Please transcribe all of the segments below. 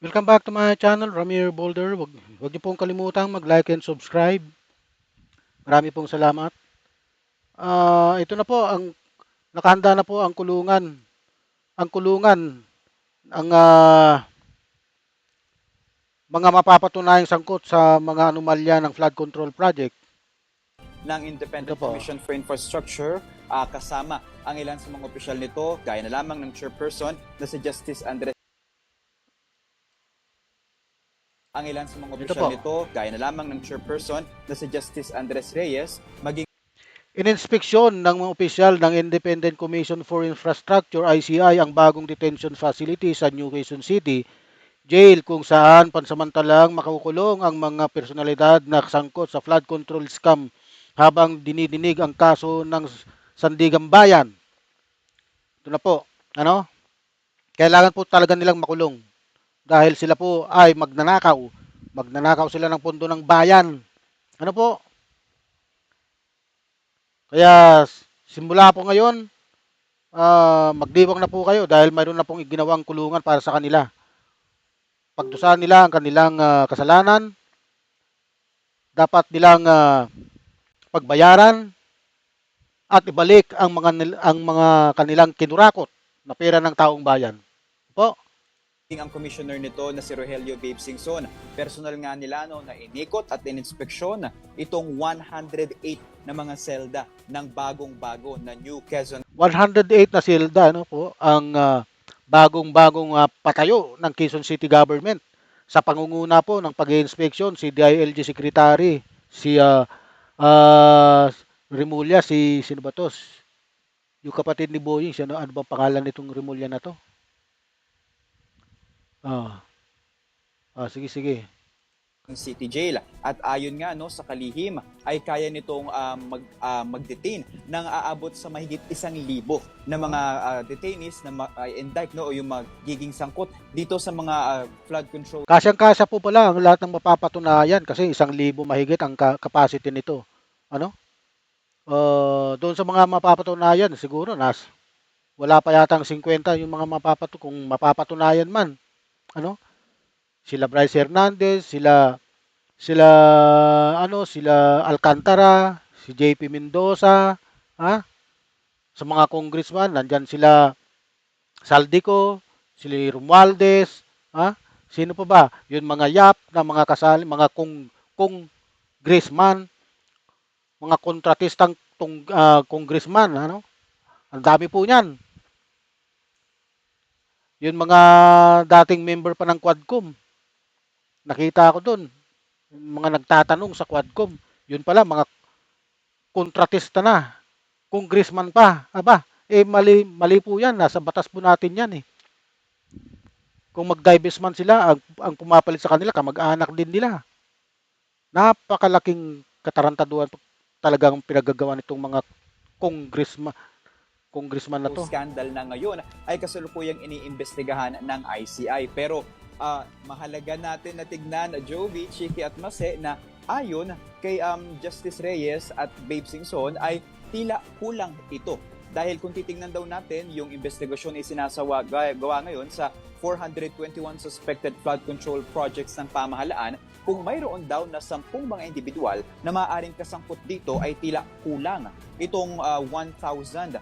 Welcome back to my channel, Ramir Boulder. Wag niyo pong kalimutang mag-like and subscribe. Marami pong salamat. Ito na po ang nakahanda na po ang kulungan. Ang kulungan ang mga mapapatunayang sangkot sa mga anomalya ng flood control project. ng Ito Independent po. Commission for Infrastructure kasama ang ilan sa mga opisyal nito gaya na lamang ng chairperson na si Justice Andres Reyes maging Ininspeksyon ng mga opisyal ng Independent Commission for Infrastructure ICI ang bagong detention facility sa New Quezon City Jail kung saan pansamantalang makukulong ang mga personalidad na sangkot sa flood control scam habang dinidinig ang kaso ng Sandigan Bayan. Ito na po, ano? Kailangan po talaga nilang makulong dahil sila po ay magnanakaw. Magnanakaw sila ng pondo ng bayan. Ano po? Kaya simula po ngayon, magdiwang na po kayo dahil mayroon na pong ginawang kulungan para sa kanila. Pagdusahan nila ang kanilang kasalanan, dapat nilang pagbayaran at ibalik ang mga kanilang kinurakot na pera ng taong bayan. Po, ang commissioner nito na si Rogelio Babe Singson. Personal nga nila na inikot at ininspeksyon itong 108 na mga selda ng bagong-bago na New Quezon 108 na silda ano po ang bagong-bagong patayo ng Quezon City Government sa pangunguna po ng pag-iinspeksyon si DILG Secretary si Remulla si sino ba to? Yung kapatid ni Boying, ano bang pangalan nitong Remulla na to? Ah, sige sige. City Jail. At ayon nga sa kalihim ay kaya nitong mag-detain ng aabot sa mahigit 1,000 na mga detainees na indict o yung magiging sangkot dito sa mga flood control. Kasyang-kasya po pala ang lahat ng mapapatunayan kasi 1,000 mahigit ang capacity nito. Ano? Doon sa mga mapapatunayan siguro wala pa yatang 50 yung mga kung mapapatunayan man. Ano? Sila Bryce Hernandez, sila sila Alcantara, si JP Mendoza, ha? Sa mga congressman, nandyan sila Saldico, sila Romualdez, ha? Sino pa ba? Yun mga yap na mga kasali, mga congressman, mga kontratistang congressman, ano? Ang dami po niyan. Yun mga dating member pa ng Quadcom. Nakita ko doon, mga nagtatanong sa Quadcom. Yun pala, mga kontratista na. Congressman pa. Aba, mali po yan. Nasa batas po natin yan eh. Kung mag-divest man sila, ang pumapalit sa kanila, kamag-anak din nila. Napakalaking katarantaduhan talagang pinagagawa nitong mga congressman, congressman na to. Scandal na ngayon ay kasalukuyang iniimbestigahan ng ICI. Pero mahalaga natin na tignan, Jovi, Chiki at Mase, na ayon kay Justice Reyes at Babe Singson ay tila kulang ito. Dahil kung titingnan daw natin, yung investigasyon ay gawa ngayon sa 421 suspected flood control projects ng pamahalaan. Kung mayroon daw na 10 mga individual na maaaring kasangkot dito ay tila kulang itong 1,000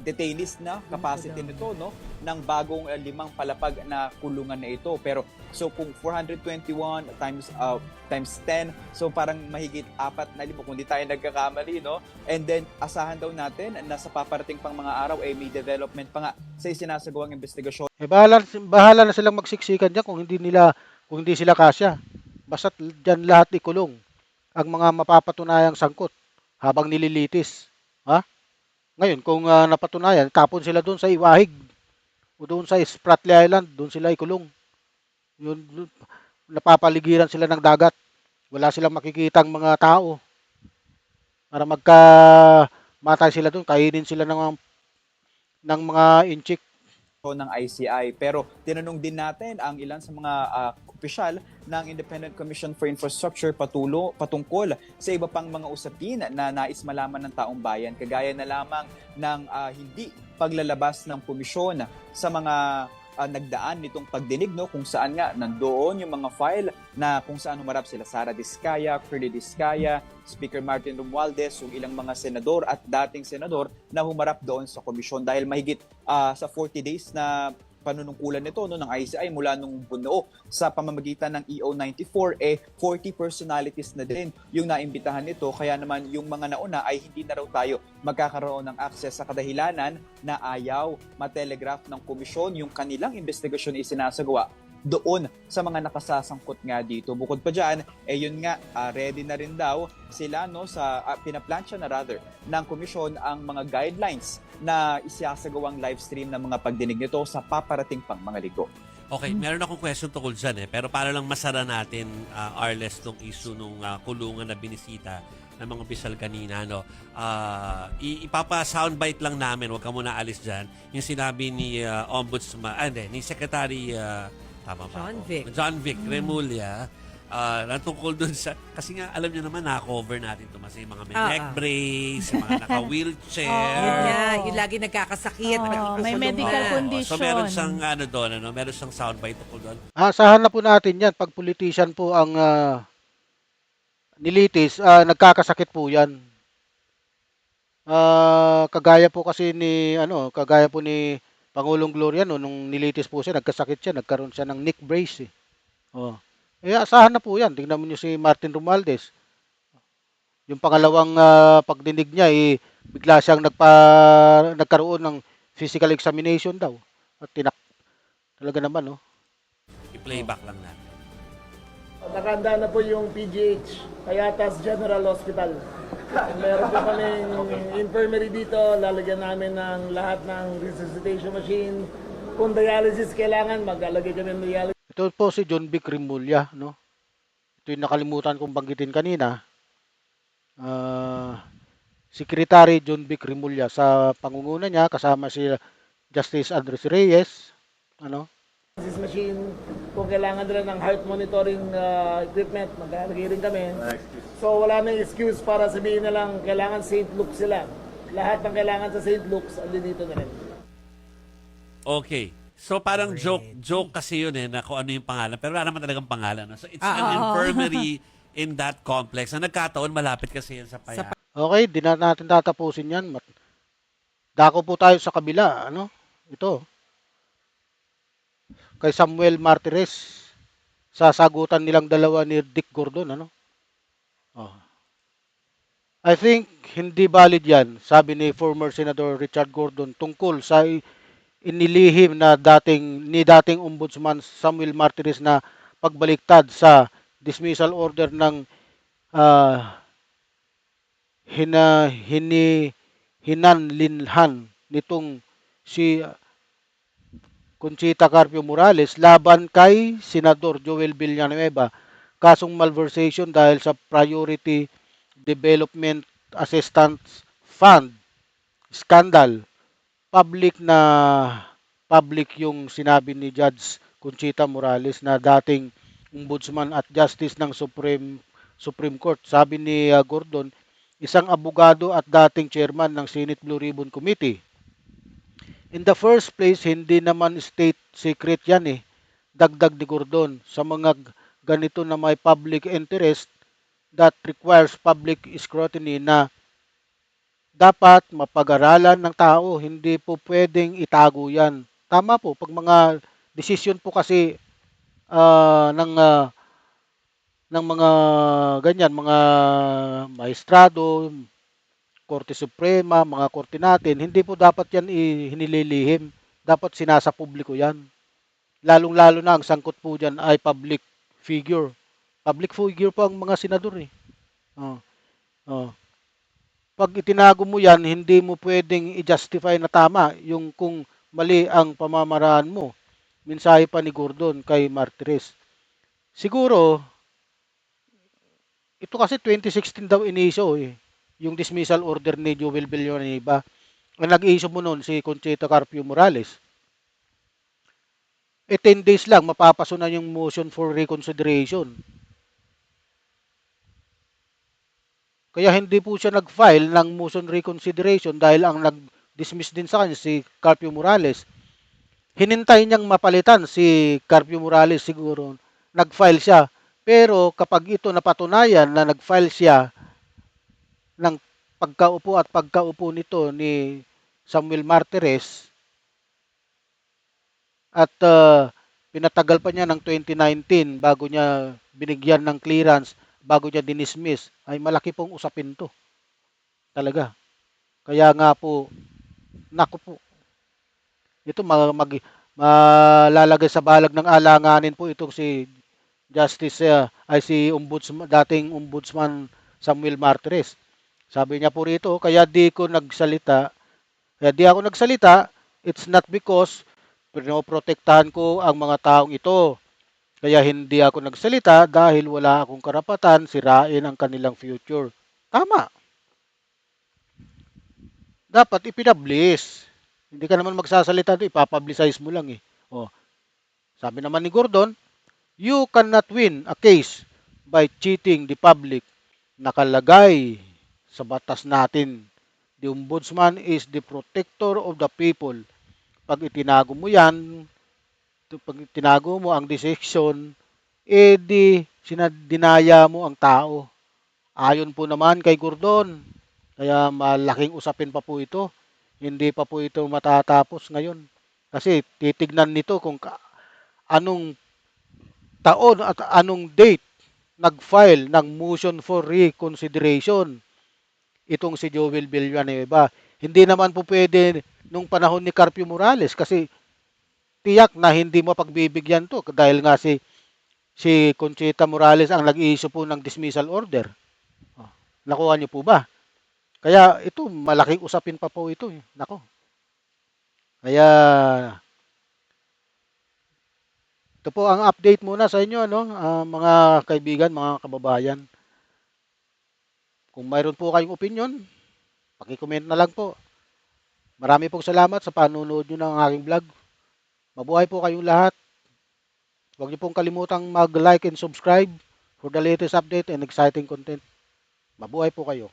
detainees na capacity nito ng bagong 5 palapag na kulungan na ito. Pero so kung 421 times 10, so parang mahigit 4,000 kung di tayo nagkakamali, and then asahan daw natin na sa paparating pang mga araw ay may development pa nga sa isinasagawang investigasyon. Bahala na silang magsiksikan diyan kung hindi sila kasya. Basta diyan lahat ikulong ang mga mapapatunayang sangkot habang nililitis. Ha? Ngayon, kung napatunayan, tapon sila doon sa Iwahig o doon sa Spratly Island, doon sila ikulong. Yun, napapaligiran sila ng dagat. Wala silang makikitang mga tao. Para matay sila doon, kainin sila ng mga inchik. ng ICI. Pero tinanong din natin ang ilan sa mga opisyal ng Independent Commission for Infrastructure patungkol sa iba pang mga usapin na nais malaman ng taong bayan, kagaya na lamang ng hindi paglalabas ng komisyon sa mga nagdaan nitong pagdinig, no, kung saan nga nandoon yung mga file na kung saan humarap sila Sara Diskaya, Curly Diskaya, Speaker Martin Romualdez, yung ilang mga senador at dating senador na humarap doon sa komisyon dahil mahigit sa 40 days na panunungkulan nito, no, ng ICI mula nung buno sa pamamagitan ng EO94, 40 personalities na din yung naimbitahan nito. Kaya naman yung mga nauna ay hindi na raw tayo magkakaroon ng access sa kadahilanan na ayaw matelegraph ng komisyon yung kanilang investigasyon isinasagawa doon sa mga nakasasangkot nga dito. Bukod pa dyan, yun nga, ready na rin daw sila, no, sa pinaplansya na rather ng komisyon ang mga guidelines na isasagawang live stream ng mga pagdinig nito sa paparating pang mga linggo. Okay, meron akong question tungkol dyan pero para lang masara natin, Arles, tong issue nung kulungan na binisita ng mga opisyal kanina, no? Ipapa-soundbite lang namin, huwag ka muna alis dyan, yung sinabi ni Ombudsman, ni Secretary, tama ba John ako? Vic. John Vic Remulla, tungkol dun sa, kasi nga alam niyo naman na-cover natin ito, mas yung mga may neck brace, yung mga naka-wheelchair. Yun nga, yung lagi nagkakasakit. May nagkukulong medical na. condition. So meron siyang doon, meron siyang soundbite tungkol doon. Asahan na po natin yan. Pag politician po ang nilitis, nagkakasakit po yan. Kagaya po kasi kagaya po ni Pangulong Gloria, no, nung nilitis po siya, nagkasakit siya, nagkaroon siya ng neck brace. Oh. Asahan na po yan. Tingnan mo niyo si Martin Romualdez. Yung pangalawang pagdinig niya, bigla siyang nagkaroon ng physical examination daw. At talaga naman, no? I-playback lang natin. Nakahanda na po yung PGH, Payatas General Hospital. Meron po kaming infirmary dito, lalagyan namin ng lahat ng resuscitation machine. Kung dialysis kailangan, mag-alagay kami ng dialysis. Ito po si John Vic Remulla, no? Ito yung nakalimutan kong banggitin kanina. Secretary John Vic Remulla, sa pangunguna niya kasama si Justice Andres Reyes, Machine, kung kailangan nila ng heart monitoring equipment, mag-alagay rin kami. So wala nang excuse para sabihin na lang kailangan St. Luke sila. Lahat ng kailangan sa St. Luke's, andun dito na rin. Okay. So parang joke kasi yun na kung ano yung pangalan. Pero wala naman talagang pangalan. No? So it's an infirmary in that complex. Na nagkataon, malapit kasi yan sa Paya. Okay, di na natin tatapusin yan. Dako po tayo sa kabila, Ito. Kay Samuel Martires. Sasagutan nilang dalawa ni Dick Gordon, I think hindi valid yan, sabi ni former Senator Richard Gordon tungkol sa inilihim na dating Ombudsman Samuel Martires na pagbaliktad sa dismissal order ng hinanlinhan nitong si Conchita Carpio Morales laban kay Senador Joel Villanueva, kasong malversation dahil sa Priority Development Assistance Fund scandal. Public yung sinabi ni Judge Conchita Morales na dating ombudsman at justice ng Supreme Court. Sabi ni Gordon, isang abogado at dating chairman ng Senate Blue Ribbon Committee. In the first place, hindi naman state secret yan Dagdag ni Gordon, sa mga ganito na may public interest that requires public scrutiny na dapat mapag-aralan ng tao, hindi po pwedeng itago yan. Tama po, pag mga decision po kasi ng mga ganyan, mga maestrado, Korte Suprema, mga korte natin, hindi po dapat yan hinililihim. Dapat sinasa publiko yan. Lalong-lalo na ang sangkot po dyan ay public figure. Public figure po ang mga senador Pag itinago mo yan, hindi mo pwedeng i-justify na tama yung kung mali ang pamamaraan mo. Mensahe pa ni Gordon kay Martires. Siguro, ito kasi 2016 daw in-issue yung dismissal order ni Joel Villanueva. Ang nag-issue mo noon si Conchita Carpio Morales. 10 days lang mapapasunan yung motion for reconsideration. Kaya hindi po siya nag-file ng motion reconsideration dahil ang nag-dismiss din sa kanya si Carpio Morales. Hinintay niyang mapalitan si Carpio Morales siguro. Nag-file siya. Pero kapag ito napatunayan na nag-file siya ng pagkaupo nito ni Samuel Martires at pinatagal pa niya ng 2019 bago niya binigyan ng clearance, bago niya dinismiss, ay malaki pong usapin to. Talaga. Kaya nga po, naku po, ito malalagay sa balag ng alanganin po itong si Justice ay si Ombudsman, dating Ombudsman Samuel Martires. Sabi niya po rito, kaya di ako nagsalita, it's not because pinoprotektahan ko ang mga taong ito. Kaya hindi ako nagsalita dahil wala akong karapatan sirain ang kanilang future. Tama. Dapat ipinablis. Hindi ka naman magsasalita doon, ipapublicize mo lang eh. Oh, sabi naman ni Gordon, you cannot win a case by cheating the public. Nakalagay sa batas natin. The ombudsman is the protector of the people. Pag itinago mo yan, pag itinago mo ang decision, di sinadinaya mo ang tao. Ayon po naman kay Gordon, kaya malaking usapin pa po ito. Hindi pa po ito matatapos ngayon. Kasi titignan nito kung anong taon at anong date nag-file ng motion for reconsideration itong si Joel Villanueva. Hindi naman po pwede nung panahon ni Carpio Morales kasi tiyak na hindi mo pagbibigyan to dahil nga si Conchita Morales ang nag-i-issue po ng dismissal order. Oh, nakuha niyo po ba? Kaya ito, malaking usapin pa po ito. Nako. Kaya ito po ang update muna sa inyo, no? Mga kaibigan, mga kababayan. Kung mayroon po kayong opinion, paki-comment na lang po. Marami pong salamat sa panunood nyo ng aking vlog. Mabuhay po kayong lahat. Huwag niyo pong kalimutang mag-like and subscribe for the latest update and exciting content. Mabuhay po kayo.